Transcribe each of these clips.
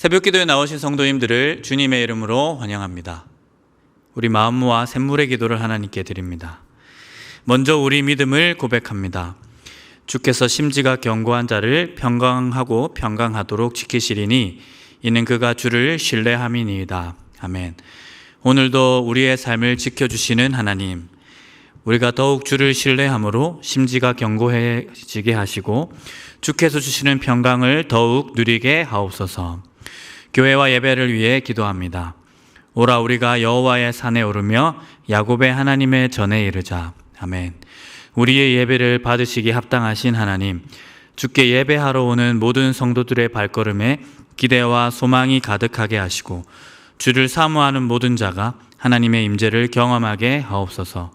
새벽기도에 나오신 성도님들을 주님의 이름으로 환영합니다. 우리 마음과 샘물의 기도를 하나님께 드립니다. 먼저 우리 믿음을 고백합니다. 주께서 심지가 견고한 자를 평강하고 평강하도록 지키시리니 이는 그가 주를 신뢰함이니이다. 아멘. 오늘도 우리의 삶을 지켜주시는 하나님, 우리가 더욱 주를 신뢰함으로 심지가 견고해지게 하시고 주께서 주시는 평강을 더욱 누리게 하옵소서. 교회와 예배를 위해 기도합니다. 오라 우리가 여호와의 산에 오르며 야곱의 하나님의 전에 이르자. 아멘. 우리의 예배를 받으시기 합당하신 하나님, 주께 예배하러 오는 모든 성도들의 발걸음에 기대와 소망이 가득하게 하시고 주를 사모하는 모든 자가 하나님의 임재를 경험하게 하옵소서.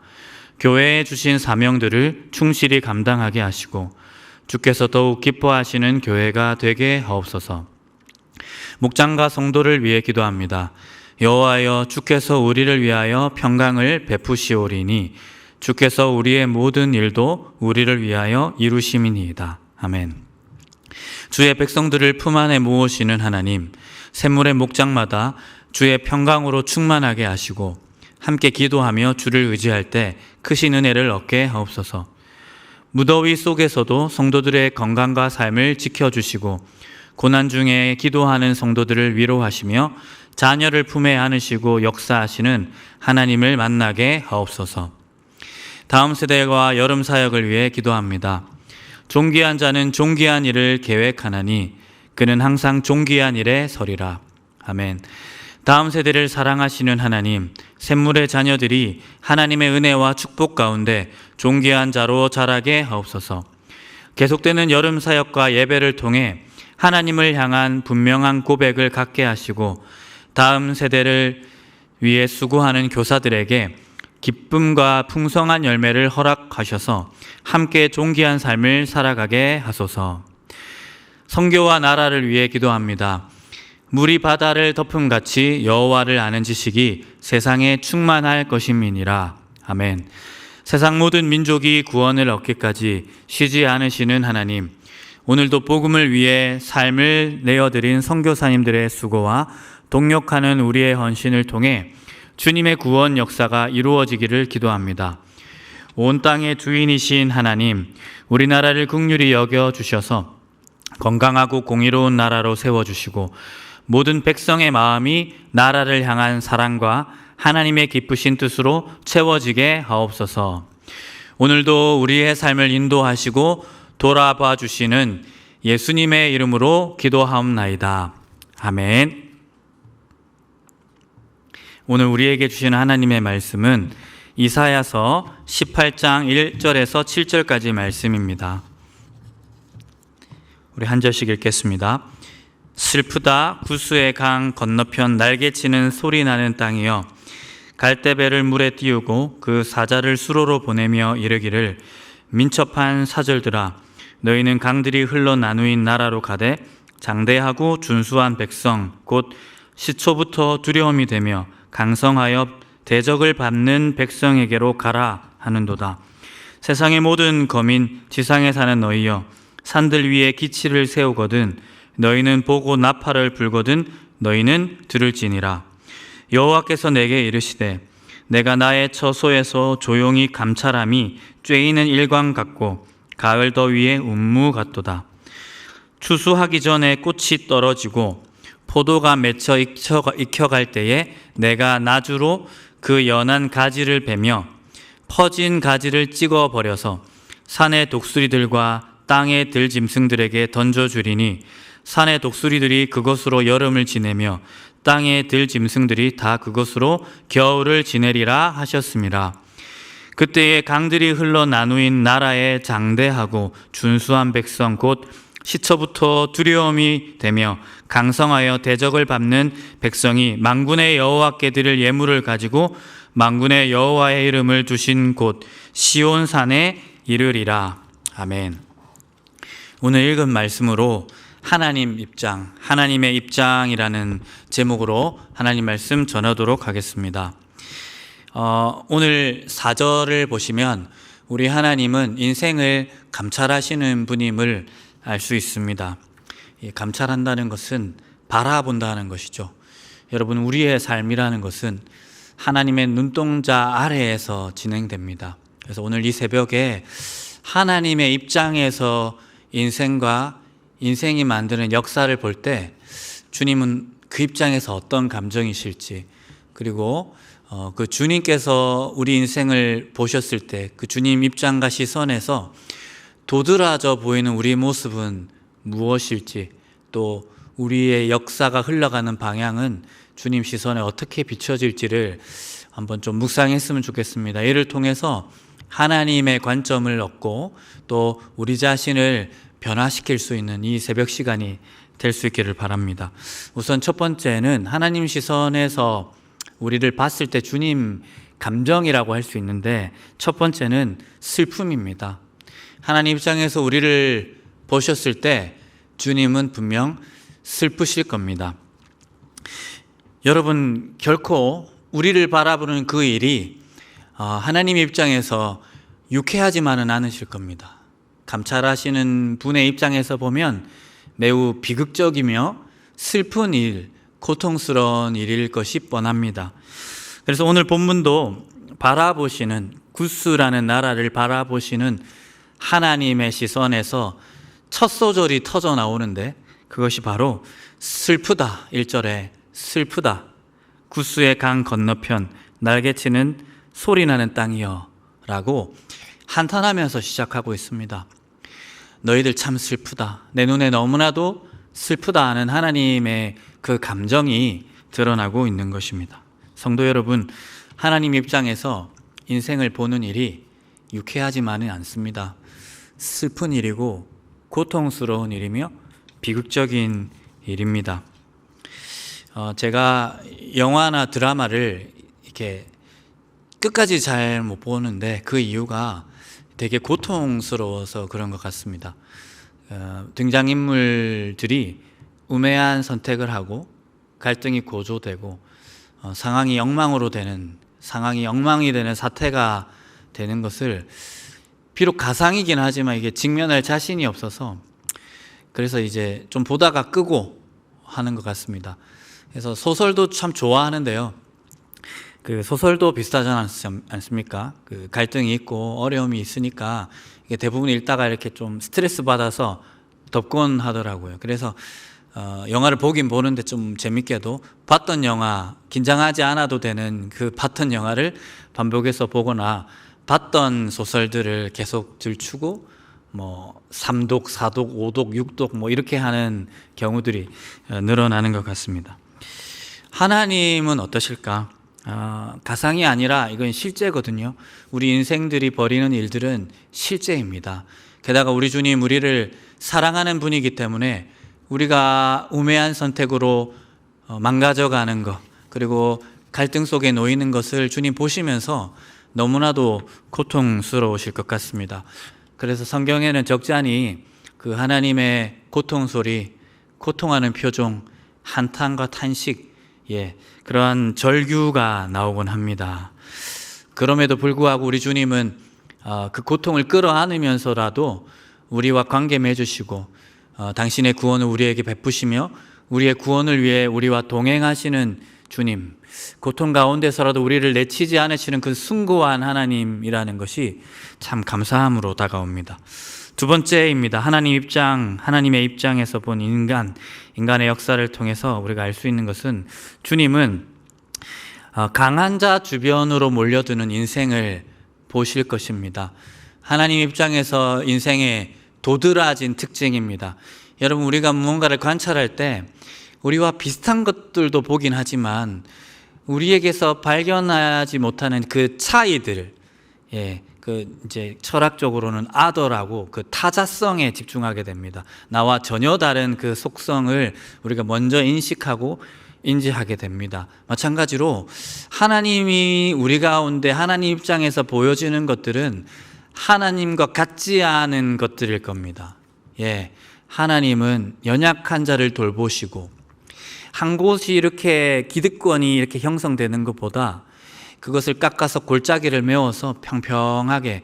교회에 주신 사명들을 충실히 감당하게 하시고 주께서 더욱 기뻐하시는 교회가 되게 하옵소서. 목장과 성도를 위해 기도합니다. 여호와여, 주께서 우리를 위하여 평강을 베푸시오리니 주께서 우리의 모든 일도 우리를 위하여 이루심이니이다. 아멘. 주의 백성들을 품 안에 모으시는 하나님, 샘물의 목장마다 주의 평강으로 충만하게 하시고 함께 기도하며 주를 의지할 때 크신 은혜를 얻게 하옵소서. 무더위 속에서도 성도들의 건강과 삶을 지켜주시고 고난 중에 기도하는 성도들을 위로하시며 자녀를 품에 안으시고 역사하시는 하나님을 만나게 하옵소서. 다음 세대와 여름 사역을 위해 기도합니다. 존귀한 자는 존귀한 일을 계획하나니 그는 항상 존귀한 일에 서리라. 아멘. 다음 세대를 사랑하시는 하나님, 샘물의 자녀들이 하나님의 은혜와 축복 가운데 존귀한 자로 자라게 하옵소서. 계속되는 여름 사역과 예배를 통해 하나님을 향한 분명한 고백을 갖게 하시고 다음 세대를 위해 수고하는 교사들에게 기쁨과 풍성한 열매를 허락하셔서 함께 존귀한 삶을 살아가게 하소서. 선교와 나라를 위해 기도합니다. 물이 바다를 덮음같이 여호와를 아는 지식이 세상에 충만할 것임이니라. 아멘. 세상 모든 민족이 구원을 얻기까지 쉬지 않으시는 하나님, 오늘도 복음을 위해 삶을 내어드린 선교사님들의 수고와 동력하는 우리의 헌신을 통해 주님의 구원 역사가 이루어지기를 기도합니다. 온 땅의 주인이신 하나님, 우리나라를 긍휼히 여겨주셔서 건강하고 공의로운 나라로 세워주시고 모든 백성의 마음이 나라를 향한 사랑과 하나님의 기쁘신 뜻으로 채워지게 하옵소서. 오늘도 우리의 삶을 인도하시고 돌아봐 주시는 예수님의 이름으로 기도하옵나이다. 아멘. 오늘 우리에게 주시는 하나님의 말씀은 이사야서 18장 1절에서 7절까지 말씀입니다. 우리 한 절씩 읽겠습니다. 슬프다 구스의 강 건너편 날개치는 소리 나는 땅이여, 갈대배를 물에 띄우고 그 사자를 수로로 보내며 이르기를 민첩한 사절들아, 너희는 강들이 흘러 나누인 나라로 가되 장대하고 준수한 백성 곧 시초부터 두려움이 되며 강성하여 대적을 밟는 백성에게로 가라 하는도다. 세상의 모든 거민 지상에 사는 너희여, 산들 위에 기치를 세우거든 너희는 보고 나팔을 불거든 너희는 들을지니라. 여호와께서 내게 이르시되 내가 나의 처소에서 조용히 감찰함이 쬐이는 일광 같고 가을 더위에 운무 같도다. 추수하기 전에 꽃이 떨어지고 포도가 맺혀 익혀갈 때에 내가 나주로 그 연한 가지를 베며 퍼진 가지를 찍어버려서 산의 독수리들과 땅의 들짐승들에게 던져주리니 산의 독수리들이 그것으로 여름을 지내며 땅의 들짐승들이 다 그것으로 겨울을 지내리라 하셨습니다. 그때에 강들이 흘러 나누인 나라에 장대하고 준수한 백성 곧 시초부터 두려움이 되며 강성하여 대적을 밟는 백성이 만군의 여호와께 드릴 예물을 가지고 만군의 여호와의 이름을 두신 곳 시온산에 이르리라. 아멘. 오늘 읽은 말씀으로 하나님 입장, 하나님의 입장이라는 제목으로 하나님 말씀 전하도록 하겠습니다. 오늘 4절을 보시면 우리 하나님은 인생을 감찰하시는 분임을 알 수 있습니다. 감찰한다는 것은 바라본다는 것이죠. 여러분, 우리의 삶이라는 것은 하나님의 눈동자 아래에서 진행됩니다. 그래서 오늘 이 새벽에 하나님의 입장에서 인생과 인생이 만드는 역사를 볼 때 주님은 그 입장에서 어떤 감정이실지, 그리고 그 주님께서 우리 인생을 보셨을 때 그 주님 입장과 시선에서 도드라져 보이는 우리의 모습은 무엇일지, 또 우리의 역사가 흘러가는 방향은 주님 시선에 어떻게 비춰질지를 한번 좀 묵상했으면 좋겠습니다. 이를 통해서 하나님의 관점을 얻고 또 우리 자신을 변화시킬 수 있는 이 새벽 시간이 될 수 있기를 바랍니다. 우선 첫 번째는 하나님 시선에서 우리를 봤을 때 주님 감정이라고 할 수 있는데, 첫 번째는 슬픔입니다. 하나님 입장에서 우리를 보셨을 때 주님은 분명 슬프실 겁니다. 여러분, 결코 우리를 바라보는 그 일이 하나님 입장에서 유쾌하지만은 않으실 겁니다. 감찰하시는 분의 입장에서 보면 매우 비극적이며 슬픈 일, 고통스러운 일일 것이 뻔합니다. 그래서 오늘 본문도 바라보시는, 구스라는 나라를 바라보시는 하나님의 시선에서 첫 소절이 터져 나오는데, 그것이 바로 슬프다. 1절에 슬프다. 구스의 강 건너편 날개치는 소리나는 땅이여 라고 한탄하면서 시작하고 있습니다. 너희들 참 슬프다. 내 눈에 너무나도 슬프다 하는 하나님의 그 감정이 드러나고 있는 것입니다. 성도 여러분, 하나님 입장에서 인생을 보는 일이 유쾌하지만은 않습니다. 슬픈 일이고 고통스러운 일이며 비극적인 일입니다. 제가 영화나 드라마를 이렇게 끝까지 잘 못 보는데 그 이유가 되게 고통스러워서 그런 것 같습니다. 등장인물들이 우매한 선택을 하고 갈등이 고조되고 상황이 엉망이 되는 사태가 되는 것을, 비록 가상이긴 하지만 이게 직면할 자신이 없어서, 그래서 이제 좀 보다가 끄고 하는 것 같습니다. 그래서 소설도 참 좋아하는데요. 그 소설도 비슷하지 않습니까? 그 갈등이 있고 어려움이 있으니까 이게 대부분 읽다가 이렇게 좀 스트레스 받아서 덮곤 하더라고요. 그래서 영화를 보긴 보는데 좀 재밌게도 봤던 영화, 긴장하지 않아도 되는 그 봤던 영화를 반복해서 보거나 봤던 소설들을 계속 들추고 3독, 4독, 5독, 6독 이렇게 하는 경우들이 늘어나는 것 같습니다. 하나님은 어떠실까? 가상이 아니라 이건 실제거든요. 우리 인생들이 벌이는 일들은 실제입니다. 게다가 우리 주님 우리를 사랑하는 분이기 때문에 우리가 우매한 선택으로 망가져가는 것, 그리고 갈등 속에 놓이는 것을 주님 보시면서 너무나도 고통스러우실 것 같습니다. 그래서 성경에는 적잖이 그 하나님의 고통 소리, 고통하는 표정, 한탄과 탄식, 그러한 절규가 나오곤 합니다. 그럼에도 불구하고 우리 주님은 그 고통을 끌어안으면서라도 우리와 관계 맺으시고 당신의 구원을 우리에게 베푸시며 우리의 구원을 위해 우리와 동행하시는 주님, 고통 가운데서라도 우리를 내치지 않으시는 그 숭고한 하나님이라는 것이 참 감사함으로 다가옵니다. 두 번째입니다. 하나님의 입장에서 본 인간의 역사를 통해서 우리가 알 수 있는 것은, 주님은 강한 자 주변으로 몰려드는 인생을 보실 것입니다. 하나님 입장에서 인생의 도드라진 특징입니다. 여러분, 우리가 무언가를 관찰할 때 우리와 비슷한 것들도 보긴 하지만 우리에게서 발견하지 못하는 그 차이들, 이제 철학적으로는 아더라고 그 타자성에 집중하게 됩니다. 나와 전혀 다른 그 속성을 우리가 먼저 인식하고 인지하게 됩니다. 마찬가지로 하나님이 우리 가운데 하나님 입장에서 보여지는 것들은 하나님과 같지 않은 것들일 겁니다. 하나님은 연약한 자를 돌보시고, 한 곳이 이렇게 기득권이 이렇게 형성되는 것보다 그것을 깎아서 골짜기를 메워서 평평하게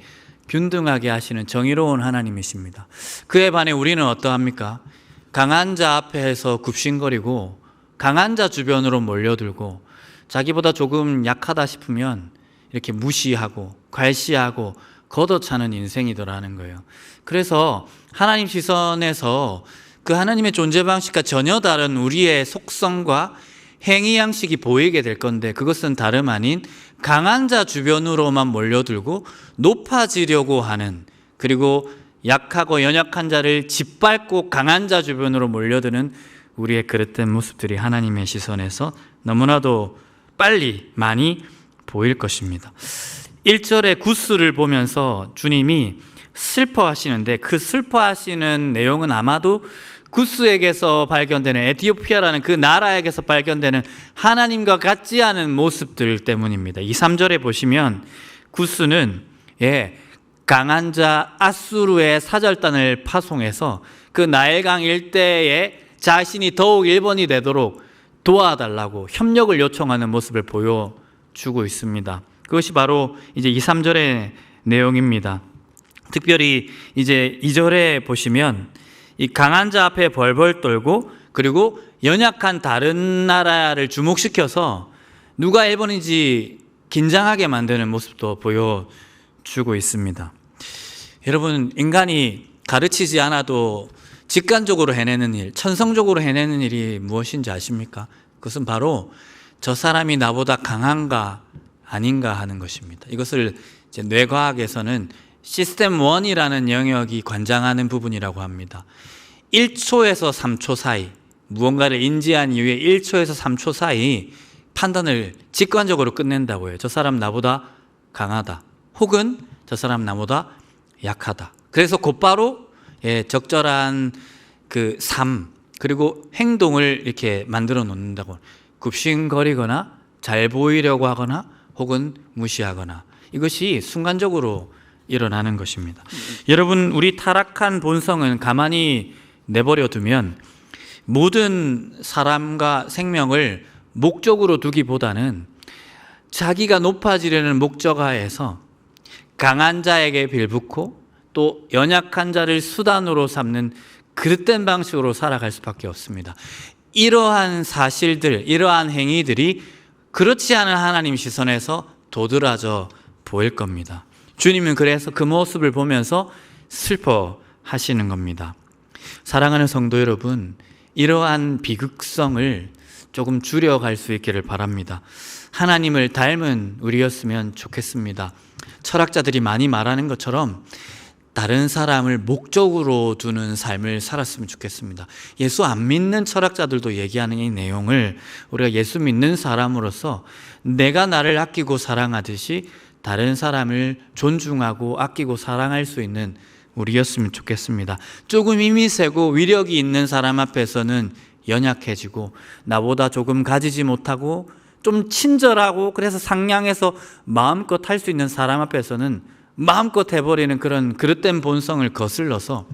균등하게 하시는 정의로운 하나님이십니다. 그에 반해 우리는 어떠합니까? 강한 자 앞에서 굽신거리고 강한 자 주변으로 몰려들고 자기보다 조금 약하다 싶으면 이렇게 무시하고 괄시하고 걷어차는 인생이더라는 거예요. 그래서 하나님 시선에서 그 하나님의 존재 방식과 전혀 다른 우리의 속성과 행위 양식이 보이게 될 건데, 그것은 다름 아닌 강한 자 주변으로만 몰려들고 높아지려고 하는, 그리고 약하고 연약한 자를 짓밟고 강한 자 주변으로 몰려드는 우리의 그릇된 모습들이 하나님의 시선에서 너무나도 빨리 많이 보일 것입니다. 1절의 구스를 보면서 주님이 슬퍼하시는데, 그 슬퍼하시는 내용은 아마도 구스에게서 발견되는, 에티오피아라는 그 나라에게서 발견되는 하나님과 같지 않은 모습들 때문입니다. 2, 3절에 보시면 구스는 강한 자 아수르의 사절단을 파송해서 그 나일강 일대에 자신이 더욱 일본이 되도록 도와달라고 협력을 요청하는 모습을 보여주고 있습니다. 그것이 바로 이제 2, 3절의 내용입니다. 특별히 이제 2절에 보시면 이 강한 자 앞에 벌벌 떨고, 그리고 연약한 다른 나라를 주목시켜서 누가 일본인지 긴장하게 만드는 모습도 보여주고 있습니다. 여러분, 인간이 가르치지 않아도 직관적으로 해내는 일, 천성적으로 해내는 일이 무엇인지 아십니까? 그것은 바로 저 사람이 나보다 강한가 아닌가 하는 것입니다. 이것을 이제 뇌과학에서는 시스템 1이라는 영역이 관장하는 부분이라고 합니다. 1초에서 3초 사이, 무언가를 인지한 이후에 1초에서 3초 사이 판단을 직관적으로 끝낸다고 해요. 저 사람 나보다 강하다, 혹은 저 사람 나보다 약하다. 그래서 곧바로 적절한 그 삶, 그리고 행동을 이렇게 만들어 놓는다고. 굽신거리거나 잘 보이려고 하거나 혹은 무시하거나, 이것이 순간적으로 일어나는 것입니다. 여러분, 우리 타락한 본성은 가만히 내버려 두면 모든 사람과 생명을 목적으로 두기보다는 자기가 높아지려는 목적하에서 강한 자에게 빌붙고 또 연약한 자를 수단으로 삼는 그릇된 방식으로 살아갈 수밖에 없습니다. 이러한 사실들, 이러한 행위들이 그렇지 않은 하나님 시선에서 도드라져 보일 겁니다. 주님은 그래서 그 모습을 보면서 슬퍼하시는 겁니다. 사랑하는 성도 여러분, 이러한 비극성을 조금 줄여갈 수 있기를 바랍니다. 하나님을 닮은 우리였으면 좋겠습니다. 철학자들이 많이 말하는 것처럼 다른 사람을 목적으로 두는 삶을 살았으면 좋겠습니다. 예수 안 믿는 철학자들도 얘기하는 이 내용을 우리가 예수 믿는 사람으로서 내가 나를 아끼고 사랑하듯이 다른 사람을 존중하고 아끼고 사랑할 수 있는 우리였으면 좋겠습니다. 조금 힘이 세고 위력이 있는 사람 앞에서는 연약해지고, 나보다 조금 가지지 못하고 좀 친절하고 그래서 상냥해서 마음껏 할 수 있는 사람 앞에서는 마음껏 해버리는 그런 그릇된 본성을 거슬러서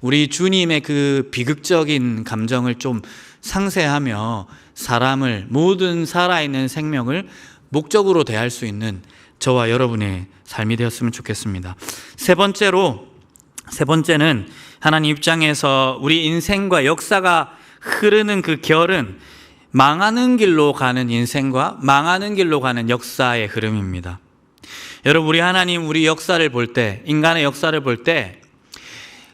우리 주님의 그 비극적인 감정을 좀 상쇄하며 사람을, 모든 살아있는 생명을 목적으로 대할 수 있는 저와 여러분의 삶이 되었으면 좋겠습니다. 세 번째는 하나님 입장에서 우리 인생과 역사가 흐르는 그 결은 망하는 길로 가는 인생과 망하는 길로 가는 역사의 흐름입니다. 여러분, 우리 하나님, 우리 역사를 볼 때, 인간의 역사를 볼 때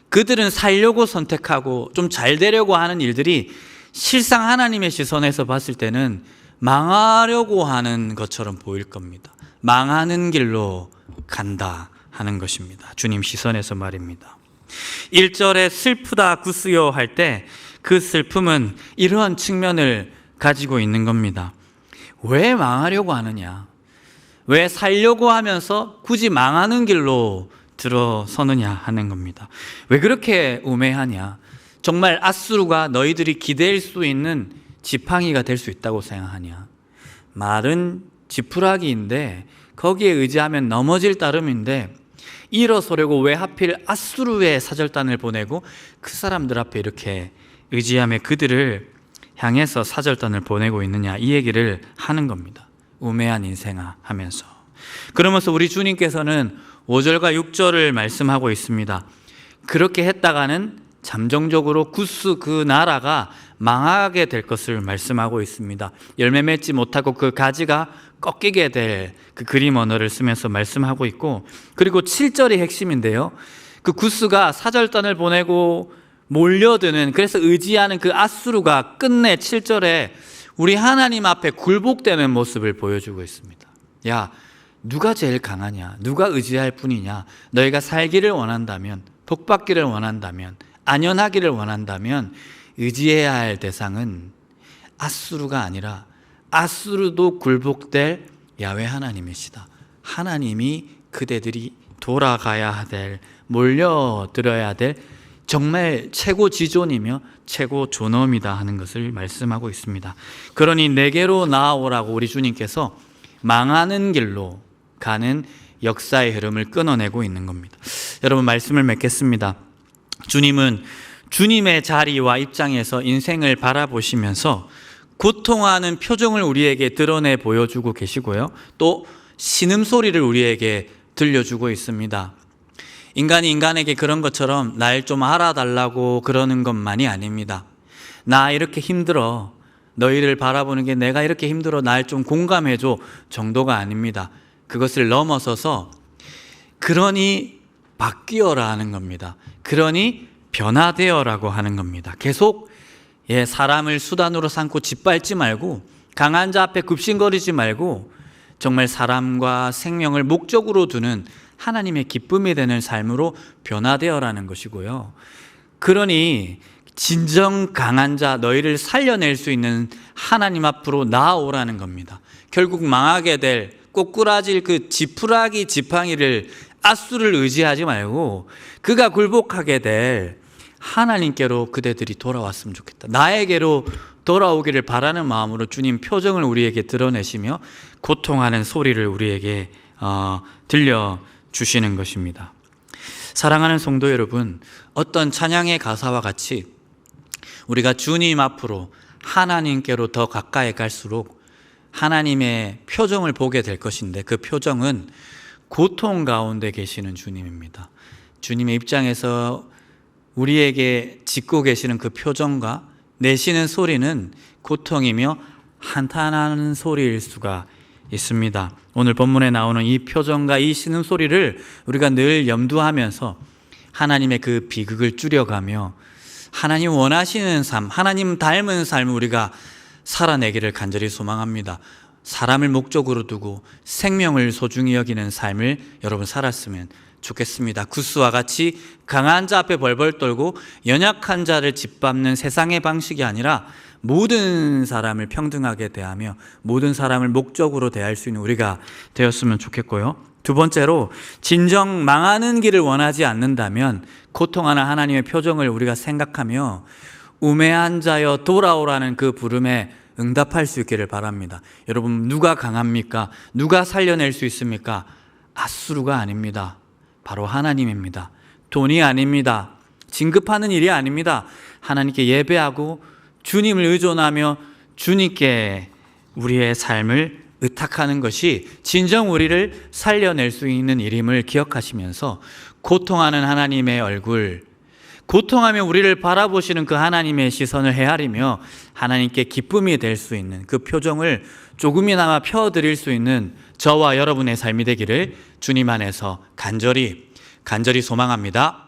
그들은 살려고 선택하고 좀 잘 되려고 하는 일들이 실상 하나님의 시선에서 봤을 때는 망하려고 하는 것처럼 보일 겁니다. 망하는 길로 간다 하는 것입니다. 주님 시선에서 말입니다. 1절에 슬프다 구스요 할 때 그 슬픔은 이러한 측면을 가지고 있는 겁니다. 왜 망하려고 하느냐? 왜 살려고 하면서 굳이 망하는 길로 들어서느냐 하는 겁니다. 왜 그렇게 우매하냐? 정말 아수르가 너희들이 기댈 수 있는 지팡이가 될 수 있다고 생각하냐? 말은 지푸라기인데 거기에 의지하면 넘어질 따름인데, 일어서려고 왜 하필 아수르의 사절단을 보내고 그 사람들 앞에 이렇게 의지하며 그들을 향해서 사절단을 보내고 있느냐, 이 얘기를 하는 겁니다. 우매한 인생아 하면서. 그러면서 우리 주님께서는 5절과 6절을 말씀하고 있습니다. 그렇게 했다가는 잠정적으로 구스 그 나라가 망하게 될 것을 말씀하고 있습니다. 열매 맺지 못하고 그 가지가 꺾이게 될 그 그림 언어를 쓰면서 말씀하고 있고, 그리고 7절이 핵심인데요. 그 구스가 사절단을 보내고 몰려드는, 그래서 의지하는 그 아수르가 끝내 7절에 우리 하나님 앞에 굴복되는 모습을 보여주고 있습니다. 야, 누가 제일 강하냐? 누가 의지할 뿐이냐? 너희가 살기를 원한다면, 복받기를 원한다면, 안연하기를 원한다면 의지해야 할 대상은 아수르가 아니라 아수르도 굴복될 야훼 하나님이시다. 하나님이 그대들이 돌아가야 될, 몰려들어야 될 정말 최고 지존이며 최고 존엄이다 하는 것을 말씀하고 있습니다. 그러니 내게로 나아오라고 우리 주님께서 망하는 길로 가는 역사의 흐름을 끊어내고 있는 겁니다. 여러분, 말씀을 맺겠습니다. 주님은 주님의 자리와 입장에서 인생을 바라보시면서 고통하는 표정을 우리에게 드러내 보여주고 계시고요, 또 신음소리를 우리에게 들려주고 있습니다. 인간이 인간에게 그런 것처럼 날 좀 알아달라고 그러는 것만이 아닙니다. 나 이렇게 힘들어, 너희를 바라보는 게 내가 이렇게 힘들어, 날 좀 공감해줘 정도가 아닙니다. 그것을 넘어서서 그러니 바뀌어라 하는 겁니다. 그러니 변화되어라고 하는 겁니다. 계속 사람을 수단으로 삼고 짓밟지 말고, 강한 자 앞에 굽신거리지 말고, 정말 사람과 생명을 목적으로 두는 하나님의 기쁨이 되는 삶으로 변화되어라는 것이고요. 그러니 진정 강한 자, 너희를 살려낼 수 있는 하나님 앞으로 나아오라는 겁니다. 결국 망하게 될, 꼬꾸라질 그 지푸라기 지팡이를, 아수를 의지하지 말고 그가 굴복하게 될 하나님께로 그대들이 돌아왔으면 좋겠다. 나에게로 돌아오기를 바라는 마음으로 주님 표정을 우리에게 드러내시며 고통하는 소리를 우리에게 들려주시는 것입니다. 사랑하는 성도 여러분, 어떤 찬양의 가사와 같이 우리가 주님 앞으로 하나님께로 더 가까이 갈수록 하나님의 표정을 보게 될 것인데, 그 표정은 고통 가운데 계시는 주님입니다. 주님의 입장에서 우리에게 짓고 계시는 그 표정과 내시는 소리는 고통이며 한탄하는 소리일 수가 있습니다. 오늘 본문에 나오는 이 표정과 이 신음소리를 우리가 늘 염두하면서 하나님의 그 비극을 줄여가며 하나님 원하시는 삶, 하나님 닮은 삶을 우리가 살아내기를 간절히 소망합니다. 사람을 목적으로 두고 생명을 소중히 여기는 삶을 여러분 살았으면 좋겠습니다. 구스와 같이 강한 자 앞에 벌벌 떨고 연약한 자를 짓밟는 세상의 방식이 아니라 모든 사람을 평등하게 대하며 모든 사람을 목적으로 대할 수 있는 우리가 되었으면 좋겠고요. 두 번째로, 진정 망하는 길을 원하지 않는다면 고통하는 하나님의 표정을 우리가 생각하며 우매한 자여 돌아오라는 그 부름에 응답할 수 있기를 바랍니다. 여러분, 누가 강합니까? 누가 살려낼 수 있습니까? 아수르가 아닙니다. 바로 하나님입니다. 돈이 아닙니다. 진급하는 일이 아닙니다. 하나님께 예배하고 주님을 의존하며 주님께 우리의 삶을 의탁하는 것이 진정 우리를 살려낼 수 있는 일임을 기억하시면서 고통하는 하나님의 얼굴, 고통하며 우리를 바라보시는 그 하나님의 시선을 헤아리며 하나님께 기쁨이 될 수 있는 그 표정을 조금이나마 펴드릴 수 있는 저와 여러분의 삶이 되기를 주님 안에서 간절히 소망합니다.